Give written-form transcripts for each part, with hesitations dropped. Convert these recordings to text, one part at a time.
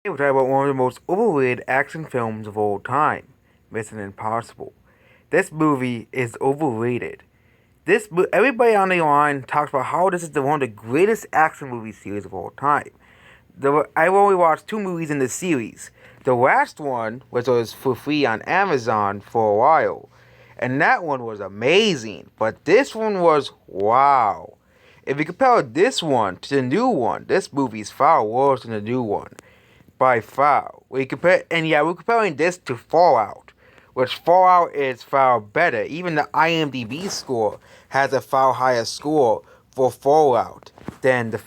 We're talking about one of the most overrated action films of all time, Mission Impossible. This movie is overrated. Everybody on the line talks about how this is one of the greatest action movie series of all time. I've only watched two movies in the series. The last one was for free on Amazon for a while, and that one was amazing. But this one was wow. If you compare this one to the new one, this movie is far worse than the new one by far. We're comparing this to Fallout, which Fallout is far better. Even the IMDb score has a far higher score for Fallout than the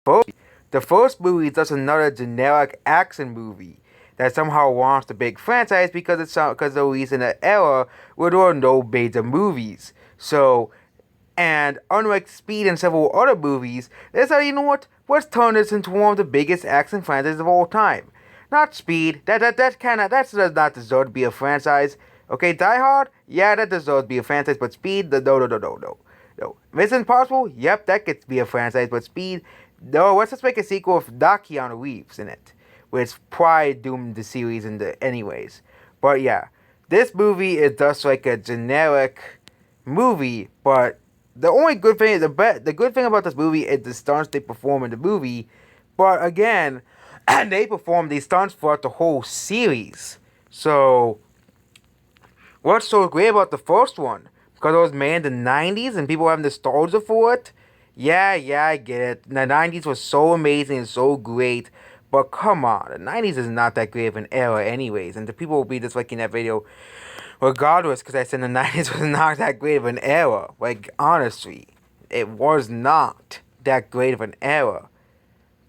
first. The first movie is just another generic action movie that somehow launched a big franchise because of the recent era where there were no major movies. So and unlike Speed and several other movies, they said, you know what? Let's turn this into one of the biggest action franchises of all time. Not Speed. That does not deserve to be a franchise. Okay, Die Hard. Yeah, that deserves to be a franchise. But Speed, no. Mission Impossible. Yep, that gets to be a franchise. But Speed, no. Let's just make a sequel with Keanu Reeves in it, which probably doomed the series anyways. But yeah, this movie is just like a generic movie, but the only good thing, the good thing about this movie is the stunts they perform in the movie. But again, they perform these stunts throughout the whole series. So, what's so great about the first one? Because it was made in the 90s and people have nostalgia for it? Yeah, I get it. The 90s was so amazing and so great. But come on, the 90s is not that great of an era anyways. And the people will be disliking that video regardless, because I said the 90s was not that great of an era. Like, honestly, it was not that great of an era.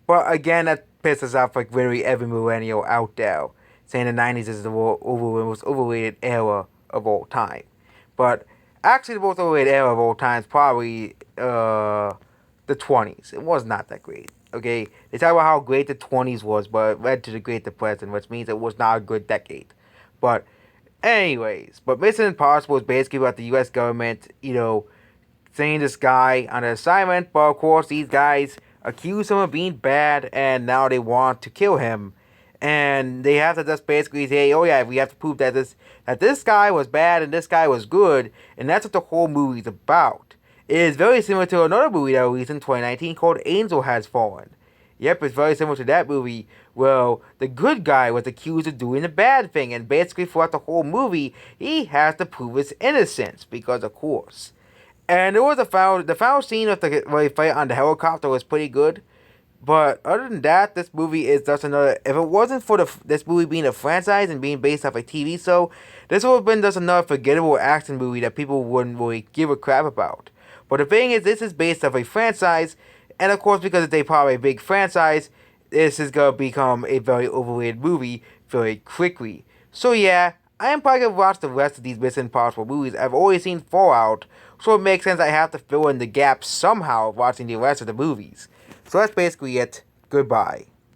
But again, that pisses off like literally every millennial out there, saying the 90s is the most overrated era of all time. But actually, the most overrated era of all time is probably the 20s. It was not that great. Okay, they talk about how great the 20s was, but it led to the Great Depression, which means it was not a good decade. But anyways, but Mission Impossible is basically about the U.S. government, sending this guy on an assignment, but of course these guys accuse him of being bad, and now they want to kill him, and they have to just basically say, oh yeah, we have to prove that this guy was bad and this guy was good, and that's what the whole movie's about. It is very similar to another movie that was released in 2019 called Angel Has Fallen. Yep, it's very similar to that movie. Well, the good guy was accused of doing the bad thing, and basically throughout the whole movie, he has to prove his innocence, because of course. And there was the final scene of where they fight on the helicopter was pretty good. But other than that, this movie is just another. If it wasn't for this movie being a franchise and being based off a TV show, this would have been just another forgettable action movie that people wouldn't really give a crap about. But the thing is, this is based off a franchise, and of course, because it's a probably a big franchise, this is gonna become a very overrated movie very quickly. So yeah, I am probably gonna watch the rest of these Mission Impossible movies. I've always seen Fallout, so it makes sense I have to fill in the gaps somehow of watching the rest of the movies. So that's basically it. Goodbye.